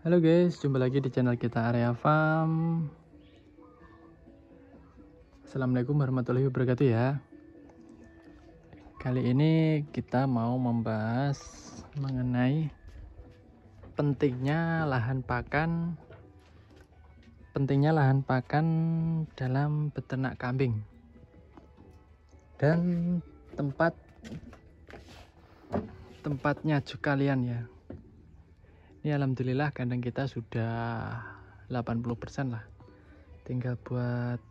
Halo guys, jumpa lagi di channel kita Area Farm. Assalamualaikum warahmatullahi wabarakatuh ya. Kali ini kita mau membahas mengenai pentingnya lahan pakan dalam beternak kambing dan tempatnya juga kalian ya. Ini alhamdulillah kandang kita sudah 80% lah. Tinggal buat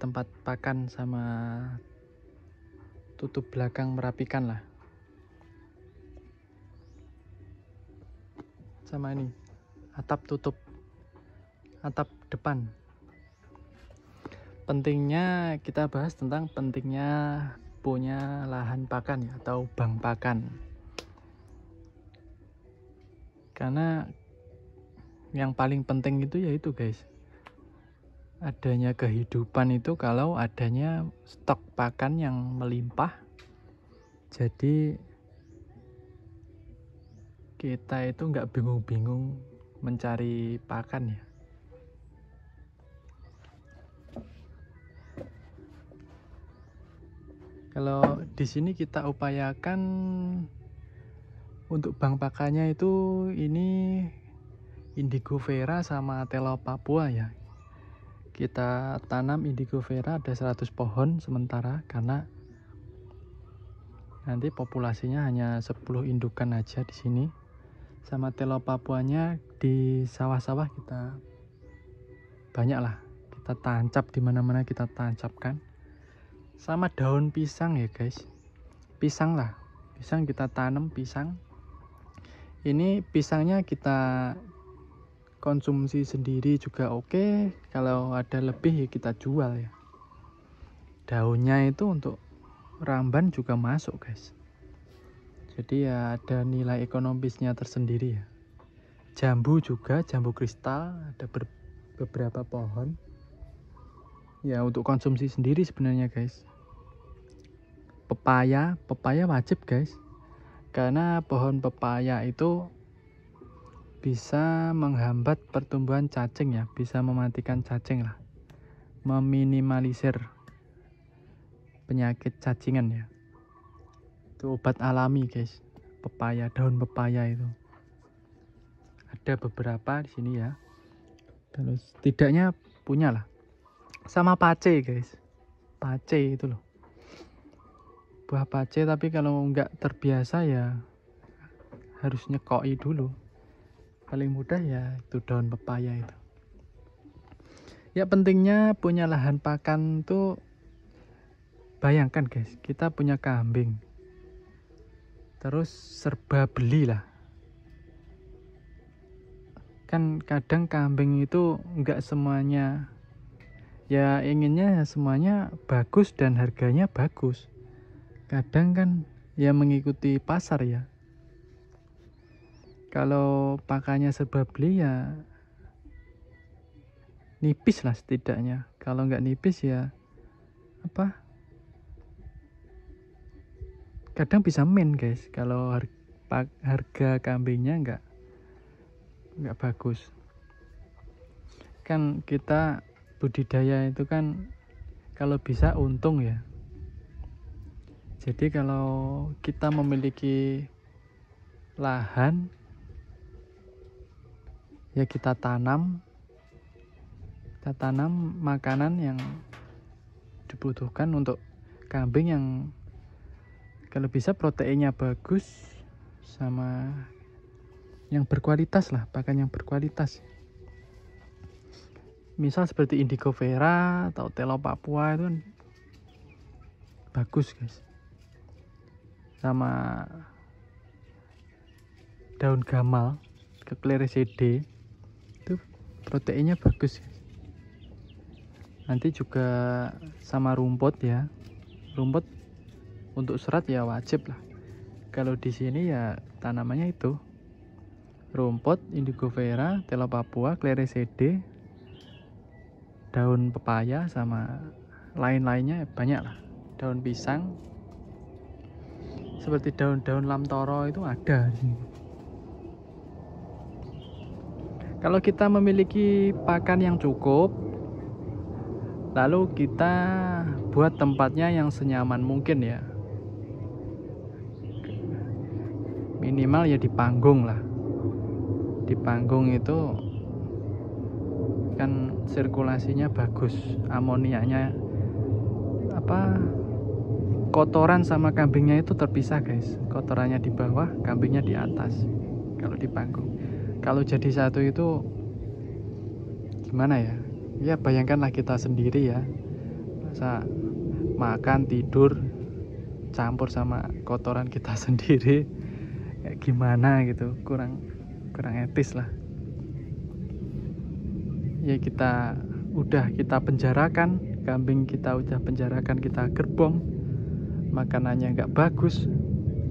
tempat pakan sama tutup belakang merapikan lah. Sama ini atap depan. Pentingnya kita bahas tentang pentingnya punya lahan pakan ya, atau bank pakan. Karena yang paling penting itu yaitu guys, adanya kehidupan itu kalau adanya stok pakan yang melimpah. Jadi kita itu nggak bingung-bingung mencari pakan ya. Kalau di sini kita upayakan untuk bank pakannya itu ini Indigo Vera sama Telo Papua ya. Kita tanam Indigo Vera ada 100 pohon sementara, karena nanti populasinya hanya 10 indukan aja di sini. Sama Telo Papuanya di sawah-sawah kita banyak lah, kita tancap di mana-mana, kita tancapkan. Sama daun pisang ya guys, pisang kita tanam pisang. Ini pisangnya kita konsumsi sendiri juga oke. Kalau ada lebih ya kita jual ya. Daunnya itu untuk ramban juga masuk guys. Jadi ya ada nilai ekonomisnya tersendiri ya. Jambu juga, jambu kristal ada beberapa pohon ya untuk konsumsi sendiri sebenarnya guys. Pepaya wajib guys, karena pohon pepaya itu bisa menghambat pertumbuhan cacing ya, bisa mematikan cacing lah, meminimalisir penyakit cacingan ya. Itu obat alami guys, pepaya, daun pepaya itu ada beberapa di sini ya. Terus setidaknya punya lah. Sama pace guys, pace itu loh, buah pace. Tapi kalau nggak terbiasa ya harus nyekoi dulu. Paling mudah ya itu daun pepaya itu ya. Pentingnya punya lahan pakan tuh, bayangkan guys, kita punya kambing terus serba beli lah. Kan kadang kambing itu nggak semuanya ya, inginnya semuanya bagus dan harganya bagus. Kadang kan ya mengikuti pasar ya. Kalau pakannya serba beli ya nipis lah setidaknya. Kalau nggak nipis ya kadang bisa min guys kalau harga kambingnya nggak bagus. Kan kita budidaya itu kan kalau bisa untung ya. Jadi kalau kita memiliki lahan ya, kita tanam makanan yang dibutuhkan untuk kambing yang kalau bisa proteinnya bagus, sama yang berkualitas lah, pakan yang berkualitas. Misal seperti Indigo Vera atau Telo Papua itu kan bagus guys. Sama daun gamal Clereside itu proteinnya bagus. Nanti juga sama rumput ya, rumput untuk serat ya wajib lah. Kalau di sini ya tanamannya itu rumput, Indigo Vera, Telo Papua, Clereside, daun pepaya, sama lain-lainnya banyak lah. Daun pisang, seperti daun-daun lamtoro itu ada di sini. Kalau kita memiliki pakan yang cukup, lalu kita buat tempatnya yang senyaman mungkin ya. Minimal ya di panggung lah. Di panggung itu kan sirkulasinya bagus, amoniaknya kotoran sama kambingnya itu terpisah guys. Kotorannya di bawah, kambingnya di atas. Kalau di panggung. Kalau jadi satu itu gimana ya? Ya bayangkanlah kita sendiri ya. Masa makan, tidur campur sama kotoran kita sendiri. Kayak gimana gitu. Kurang etis lah. Ya kita penjarakan, kambing kita udah penjarakan, kita gerbong, makanannya nggak bagus,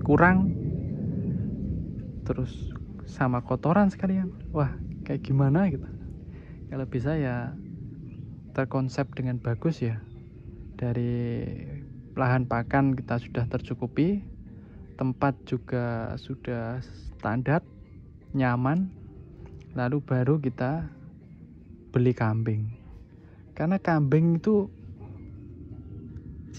kurang, terus sama kotoran sekalian. Wah, kayak gimana gitu. Kalau bisa ya terkonsep dengan bagus ya. Dari lahan pakan kita sudah tercukupi, tempat juga sudah standar, nyaman, lalu baru kita beli kambing. Karena kambing itu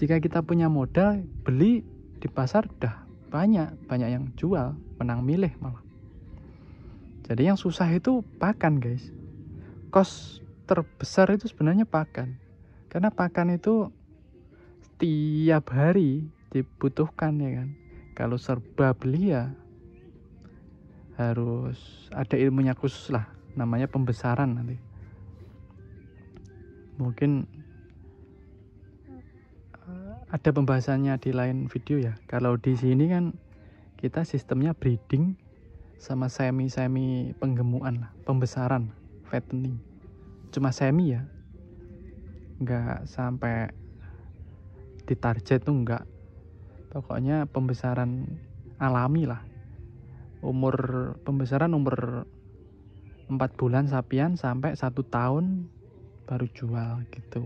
jika kita punya modal, beli di pasar udah banyak yang jual, menang milih malah. Jadi yang susah itu pakan guys. Kos terbesar itu sebenarnya pakan. Karena pakan itu setiap hari dibutuhkan ya kan. Kalau serba beli ya harus ada ilmunya khusus lah, namanya pembesaran nanti. Mungkin ada pembahasannya di lain video ya. Kalau di sini kan kita sistemnya breeding sama semi penggemukan lah, pembesaran, fattening. Cuma semi ya, nggak sampai ditarget tuh nggak. Pokoknya pembesaran alami lah. Pembesaran umur 4 bulan sapian sampai 1 tahun baru jual gitu.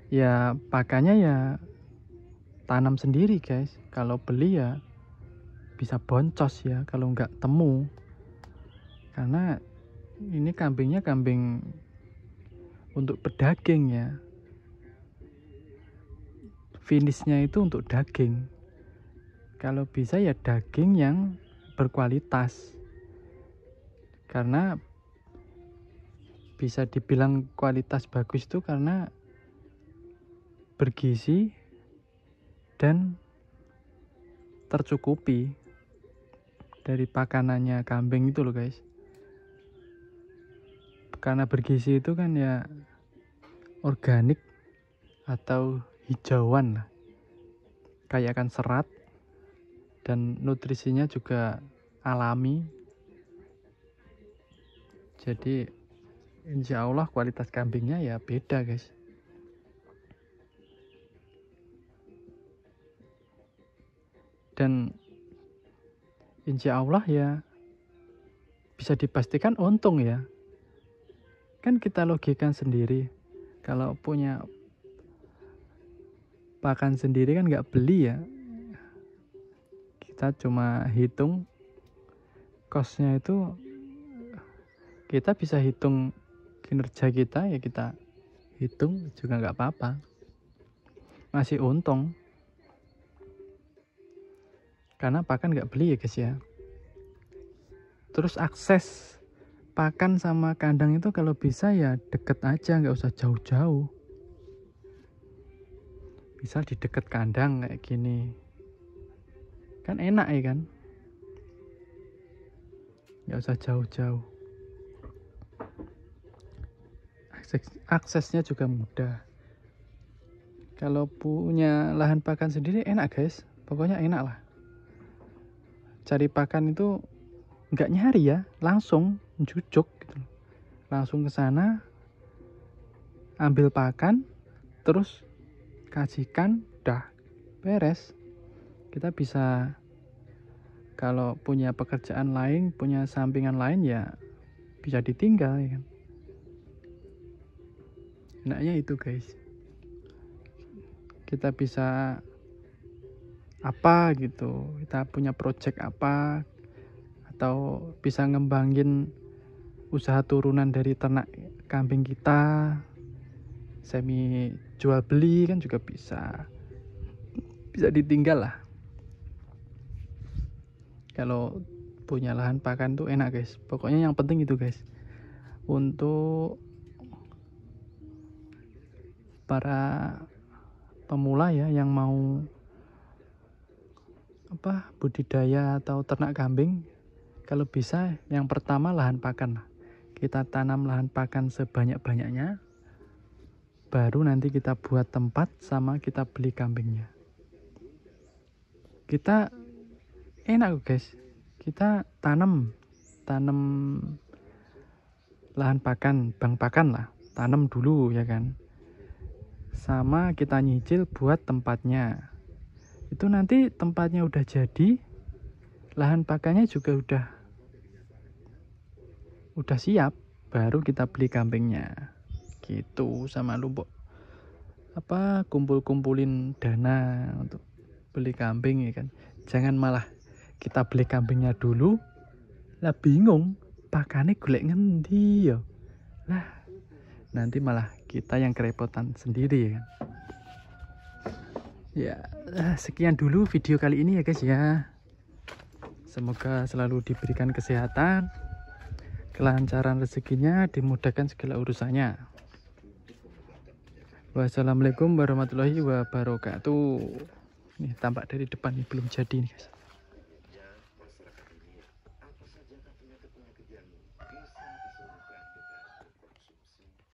Ya pakannya ya tanam sendiri guys. Kalau beli ya bisa boncos ya kalau nggak temu. Karena ini kambingnya kambing untuk pedaging ya. Finishnya itu untuk daging. Kalau bisa ya daging yang berkualitas. Karena bisa dibilang kualitas bagus itu karena bergizi dan tercukupi dari pakanannya kambing itu loh guys. Karena bergizi itu kan ya organik atau hijauan lah, kaya akan serat dan nutrisinya juga alami. Jadi insya Allah kualitas kambingnya ya beda guys. Dan insya Allah ya bisa dipastikan untung ya. Kan kita logikan sendiri, kalau punya pakan sendiri kan nggak beli ya. Kita cuma hitung kosnya itu, kita bisa hitung kinerja kita ya, kita hitung juga nggak apa-apa, masih untung. Karena pakan nggak beli ya guys ya. Terus akses pakan sama kandang itu kalau bisa ya deket aja, nggak usah jauh-jauh. Misal di deket kandang kayak gini kan enak ya kan, nggak usah jauh-jauh. Aksesnya juga mudah. Kalau punya lahan pakan sendiri enak guys, pokoknya enak lah. Cari pakan itu nggak nyari ya, langsung mencucuk gitu. Langsung ke sana, ambil pakan, terus kasihkan, dah beres. Kita bisa, kalau punya pekerjaan lain, punya sampingan lain ya bisa ditinggal ya kan. Enaknya itu guys. Kita bisa apa gitu, kita punya project apa, atau bisa ngembangin usaha turunan dari ternak kambing kita, semi jual beli kan juga bisa ditinggal lah. Kalau punya lahan pakan tuh enak guys, pokoknya yang penting itu guys, untuk para pemula ya yang mau budidaya atau ternak kambing, kalau bisa yang pertama lahan pakan lah. Kita tanam lahan pakan sebanyak-banyaknya, baru nanti kita buat tempat sama kita beli kambingnya. Kita enak guys, kita tanam lahan pakan, bank pakan lah, tanam dulu ya kan, sama kita nyicil buat tempatnya. Itu nanti tempatnya udah jadi, lahan pakannya juga udah siap, baru kita beli kambingnya gitu. Sama lu kumpulin dana untuk beli kambing ya kan. Jangan malah kita beli kambingnya dulu lah bingung pakane golek ngendi ya, lah nanti malah kita yang kerepotan sendiri ya kan. Ya sekian dulu video kali ini ya guys ya, semoga selalu diberikan kesehatan, kelancaran rezekinya, dimudahkan segala urusannya. Wassalamualaikum warahmatullahi wabarakatuh. Nih tampak dari depan nih belum jadi nih guys.